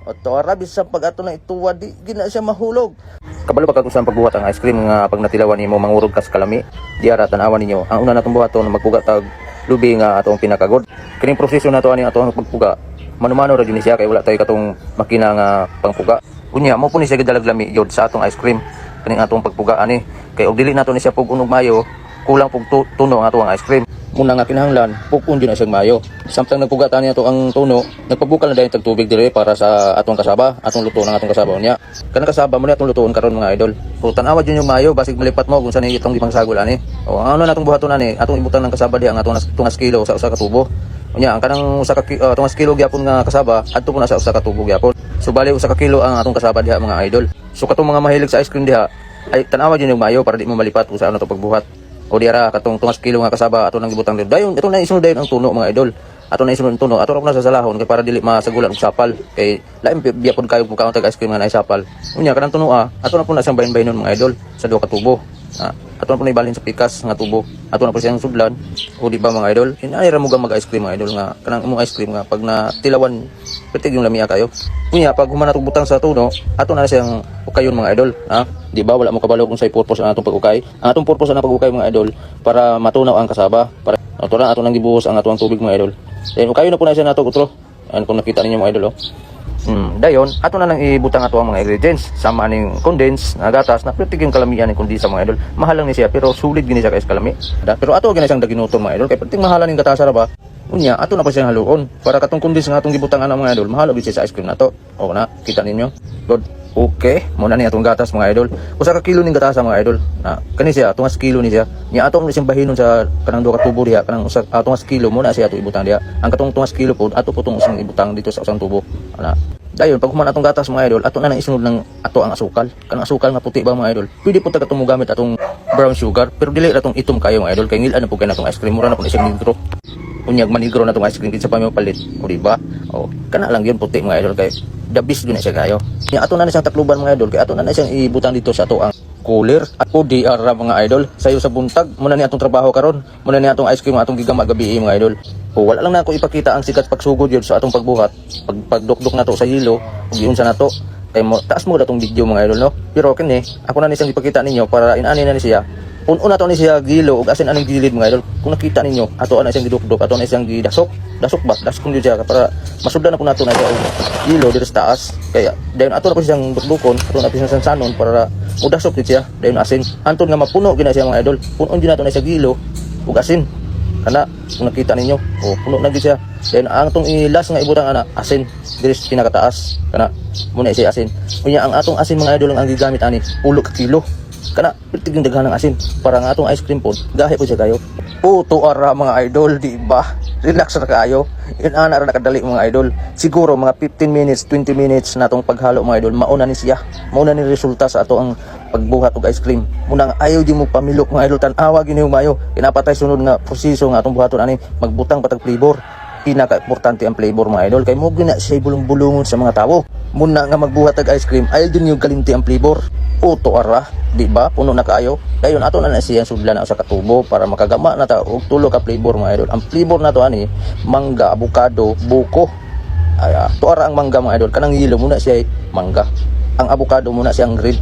O tuara bisan pag ato na ituwa di gina siya mahulog. Kabalo ba kag usan pagbuhat ang ice cream nga pag natilawan nimo mangurog kas kalami? Diara tan-awan ninyo. Ang una natong buhaton magpuga tag lubi nga atong pinakagod. Kining proseso nato ani atong pagpuga. Mano-mano ra gyud siya kay wala tay katong makina nga pangpuga. Unya mo po ni siya gidalag lami yod sa atong ice cream. Kaning atong pagpuga ani kay og dili nato ni siya pug unog mayo, kulang pug tuno nga atong ice cream. Muna nga kinahanglan pupun yun na siyang mayo. Samtang nagpugatan niya to ang tuno, nagpabukal na dahil tagtubig dire para sa atong kasaba, atong luto ng atong kasaba niya. Kanang kasaba mo ni atong lutoon karon mga idol. So tan-awad yun yung mayo basig malipat mo kung saan itong ipangsagol ani. O ang ano natong buhaton ani, atong ibutan ng kasaba diha ang atong tungas kilo sa usa ka tubo. Unya ang kanang usa ka tungas kilo gyapon nga kasaba adto po na sa usa ka tubo gyapon. So bali usa ka kilo ang atong kasaba diha mga idol. So katong mga mahilig sa ice cream diha ay tan-awad yun yung mayo para di mo malipat kung saan to pagbuhat. O diara katong tungas kilo nga kasaba ato nang gibutang dito. Dayon ito na isunod dayon ang tuno mga idol. Ato na isunod ang tuno. Ato ra na sa salahon kay para dili masagulan og sapal. Kay lain biyapon kayo kung kaon tag ice cream nga na sapal. Unya kanang tuno ato na po na siyang bahin-bahinon mga idol sa duha ka tubo. Ato na po na ibalhin sa pikas nga tubo. Ato na po siyang sudlan. O di ba mga idol? Inay ra mo mag ice cream mga idol nga kanang imong ice cream nga pag natilawan pitig yung lamia kayo. Unya pag human natong butang sa tuno, ato na siyang ukayon mga idol, Di ba wala mo kabalo kung say purpose ang atong pag-ukay. Ang atong purpose ang pag-ukay mga idol para matunaw ang kasaba. Para ato nang gibuhos ang atong tubig mga idol. Then ukayon na po na siya nato utro. Ano kung nakita ninyo mga idol dayon ato na nang ibutang ato ang mga ingredients. Sama ning condense na gatas na pertig yung kalamian ni kundi sa mga idol. Mahal lang ni siya pero sulit gini siya kay kalami. Pero ato gina siyang daginuton mga idol kay pertig mahalan ning gatas ra ba. Unya ato na pa siyang haluon para katong condense nga atong gibutang ana mga idol. Mahal gyud siya sa ice cream nato. O na kita ninyo. Good. Okay, muna ni atong gatas mga idol. Usa ka kilo ning gatas mga idol. Kani siya tungas kilo ni siya. Nya atong siyang bahinon sa kanang duha ka tubo diha, kanang usa tungas kilo muna siya ato ibutang diha. Ang katong tungas kilo pod ato po tong usang ibutang dito sa usang tubo. Dayon pag human atong gatas mga idol, ato na nang isunod ng ato ang asukal. Kanang asukal nga puti ba mga idol. Pwede po ta katong gamit atong brown sugar, pero dili ra tong itom kayo mga idol kay ngilan na po kay natong ice cream mura na po ni siyang negro. Unyag manigro na tong ice cream kinsa pa may palit. O di ba? O kana lang yun puti mga idol kay the best yun na siya kayo. Nya ato na siyang takluban mga idol kay ato na siyang ibutang dito sa ato ang cooler. Ako di ara mga idol sayo sa buntag muna ni atong trabaho karon. Muna ni atong ice cream atong gigama gabi mga idol. O wala lang na ako ipakita ang sikat pagsugod yun sa atong pagbuhat. Pagdukdok na to sa hilo ug giunsa na to. Kay mo taas mo datong video mga idol no. Pero kini ako na ni siyang ipakita ninyo para inani na ni siya. Una to ni siya gilo ug asin aning gilid mga idol. Kung nakita ninyo ato na siyang gidukdok, ato na siyang gidasok. Dasok ba? Dasok kun siya para masudlan na po nato na siya gilo dito sa taas. Kaya dayon ato na po siyang dukdukon, ato na po siyang sanon para mudasok gid siya. Dayon asin. Anton nga mapuno gina siya mga idol. Punon gid nato na siya gilo ug asin. Kana kung nakita ninyo, puno na gid siya. Dayon ang tong ilas nga ibutang ana asin diri sa pinakataas. Kana muna siya asin. Unya ang atong asin mga idol ang gigamit ani 10 ka kilo. Kana pitig daghan ng asin para nga atong ice cream pod gahi po siya kayo. Tuara mga idol, di ba? Relax ra kayo. Ana ra nakadali mga idol. Siguro mga 15 minutes, 20 minutes natong paghalo mga idol, mauna ni siya. Mauna ni resulta sa ato ang pagbuhat og ice cream. Muna nga ayaw di mo pamilok mga idol, tan-awa gini mayo. Kinapatay sunod nga proseso nga atong buhaton ani magbutang patag flavor. Pinaka-importante ang flavor mga idol kay mo gina siya bulong-bulungon sa mga tawo. Muna nga magbuhat og ice cream, ayaw din yung kalinti ang flavor. Tuara, di ba? Puno na kaayo. Dayon ato na siya sudlan na sa katubo para makagama na ta og tulo ka flavor mga idol. Ang flavor na to ani mangga, avocado, buko. Tuara ang mangga mga idol. Kanang yellow muna siya mangga. Ang avocado muna siyang red.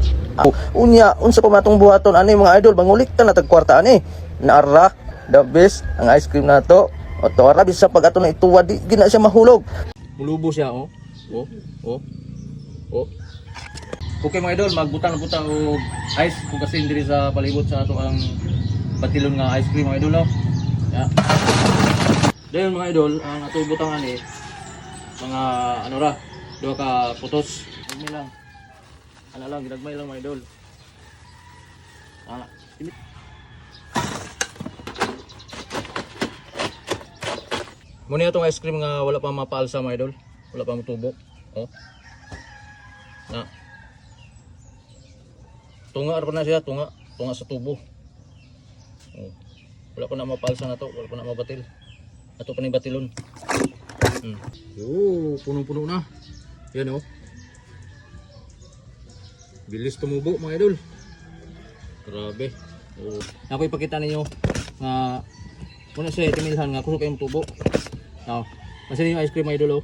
Unya, unsa pa matong buhaton ani mga idol? Bangulik ta na tag kwarta ani. Naara, the best ang ice cream na to. O tuara bisa pag ato na ituwa di gina siya mahulog. Mulubo siya Okay mga idol, magbutang-butang og ice kung kasi diri sa palibot sa ato ang batilon nga ice cream mga idol no. Dayon mga idol, ang ato butangan mga ano ra, duha ka putos. Gidagmay lang. Gidagmay lang mga idol. Muna itong ice cream nga wala pa mapaalsa mga idol. Wala pa matubo. Tunga ra na siya, tunga sa tubo. Wala pa na mapalsa na to, wala pa na mabatil. Ato pa ni batilon. Punong-puno na. Yan bilis tumubo mga idol. Grabe. Ako ipakita ninyo nga muna siya timilhan nga kusog kayong tubo. Masin yung ice cream mga idol.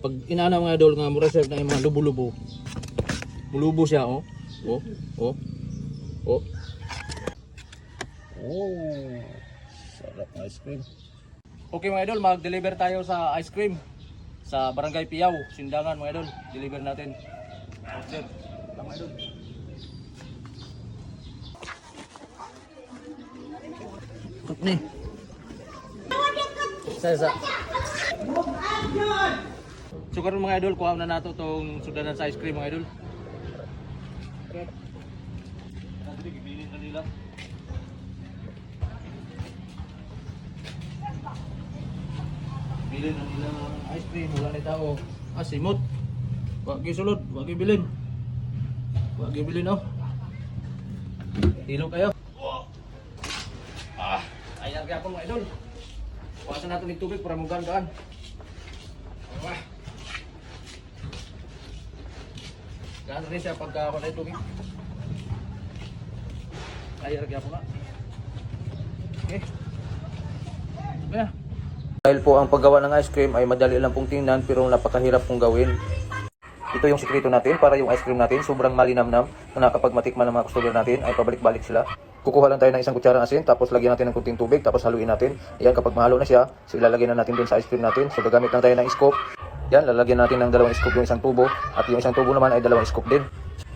Pag inana mga idol nga mo reserve na yung mga lubo-lubo. Mulubo siya oh. Oh, oh. Oh. Oh. Sarap na ice cream. Okay mga idol, mag-deliver tayo sa ice cream sa Barangay Piyaw, Sindangan mga idol. Deliver natin. Order. Mga idol. Kut ni. Sa. So karon mga idol, kuha na nato tong sudanan sa ice cream mga idol. Okay. Gibilin na nila. Bilin na nila ice cream, wala ni tao. Simot. Wag gisulod, wag gibilin. Wag gibilin oh. Hilo kayo. Ayan kaya po mga idol. Kuhasan natin ng tubig para mugan-gaan. Gaan rin siya pagka ako na tubig. Ayan kaya po nga. Okay. Kaya. Dahil po ang paggawa ng ice cream ay madali lang pong tingnan pero napakahirap pong gawin. Ito yung sikreto natin para yung ice cream natin sobrang malinamnam na kapag matikman ng mga customer natin ay pabalik-balik sila. Kukuha lang tayo ng isang kutsara ng asin, tapos lagyan natin ng kunting tubig, tapos haluin natin. Yan, kapag mahalo na siya, so ilalagay na natin dun sa ice cream natin. So gagamit lang tayo ng scoop. Yan, lalagyan natin ng 2 scoop yung isang tubo, at yung isang tubo naman ay 2 scoop din.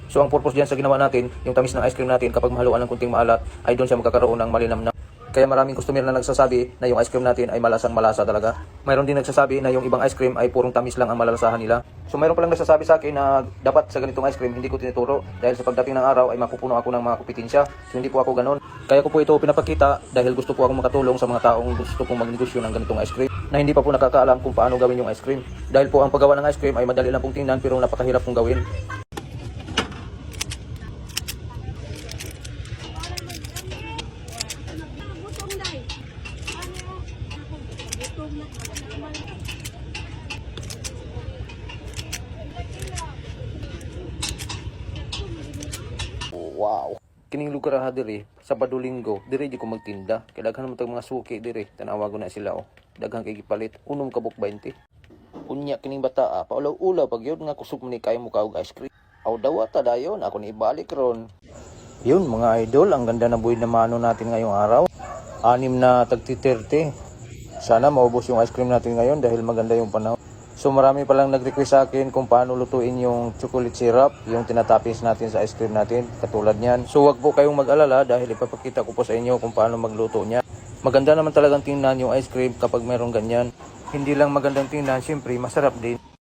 So ang purpose diyan sa ginawa natin, yung tamis ng ice cream natin kapag mahaluan ng kunting maalat, ay doon siya magkakaroon ng malinamnam. Kaya maraming customer na nagsasabi na yung ice cream natin ay malasang malasa talaga. Mayroon din nagsasabi na yung ibang ice cream ay purong tamis lang ang malalasahan nila. So mayroon palang nagsasabi sa akin na dapat sa ganitong ice cream hindi ko tinuturo dahil sa pagdating ng araw ay mapupuno ako ng mga kompetensya. So hindi po ako ganon. Kaya ko po ito pinapakita dahil gusto po akong makatulong sa mga taong gusto pong magnegosyo ng ganitong ice cream na hindi pa po nakakaalam kung paano gawin yung ice cream. Dahil po ang paggawa ng ice cream ay madali lang pong tingnan pero napakahirap pong gawin. Wow. Kining lugar ha diri Sabado Linggo, diri di ko magtinda. Kay daghan man tag mga suki diri. Tanawa ko na sila oh. Daghang kay gipalit, unom kabuk 20. Unya kining bata paulaw-ulaw pag yun nga kusog man ni kayo mo kaog ice cream. Aw dawata dayon, ako ni ibalik ron. Yun mga idol, ang ganda na buhay na mano natin ngayong araw. 6 na tagti 30. Sana maubos yung ice cream natin ngayon dahil maganda yung panahon. So marami palang nag-request sa akin kung paano lutuin yung chocolate syrup, yung tinatapis natin sa ice cream natin, katulad niyan. So wag po kayong mag-alala dahil ipapakita ko po sa inyo kung paano magluto niya. Maganda naman talagang tingnan yung ice cream kapag mayroong ganyan. Hindi lang magandang tingnan, syempre masarap din.